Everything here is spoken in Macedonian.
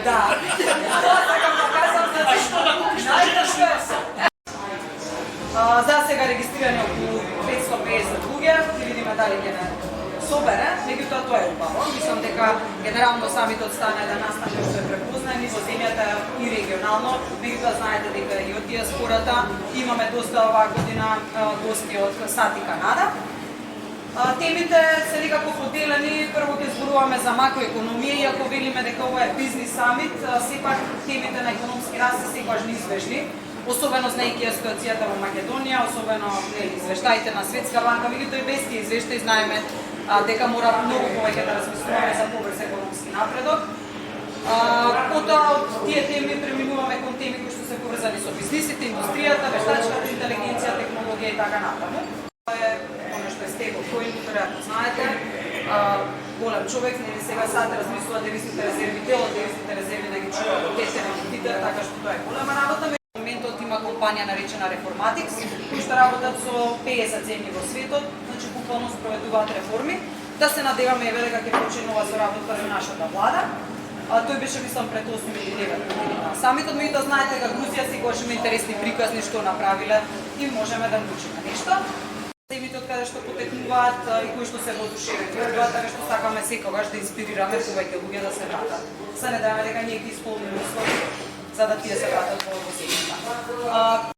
Да. За сега регистрирани околу 550 луѓе, ќе видиме дали ќе не собере, меѓутоа тоа е убаво. Мислам дека генерално самитот стане да настане што е препознаен и во земјата и регионално, меѓутоа знаете дека и од диаспората имаме доста оваа година гости од САД и Канада. Темите се некако поделени, прво ќе зборуваме за макроекономија, иако велиме дека ова е бизнис самит, сепак темите на економски раст се секогаш неизбежни, особено знаејќи ситуацијата во Македонија, особено извештаите на Светска банка, меѓутоа и без тие извештаи знаеме дека мора многу повеќе да размислуваме за побрз економски напредок. Потоа од тие теми преминуваме кон теми кои што се поврзани со бизнисите, индустријата, вештачката интелигенција, технологија и така натаму. Тоа е оно што е Стево Коин, веројатно знаете, голем човек, нели сега сад размислува девизните резерви, дел од девизните резерви да ги чува во тесен Twitter, така што тоа е голема работа. Во моментот има компанија наречена Reformatics, кои што работат со 50 земји во светот, значи буквално спроведуваат реформи. Да се надеваме дека ќе почне нова соработка за нашата влада. Тој беше, мислам, пред 8 или 9 години на самитот, меѓутоа знаете дека Грузија секогаш има интересни приказни што направиле и можеме да научиме нешто. Темите од каде што потекнуваат и кои што се воодушевени од тоа, така што сакаме секогаш да инспирираме повеќе луѓе да се вратат. Се надеваме дека ние ги исполниме услови за да тие се вратат во земјата.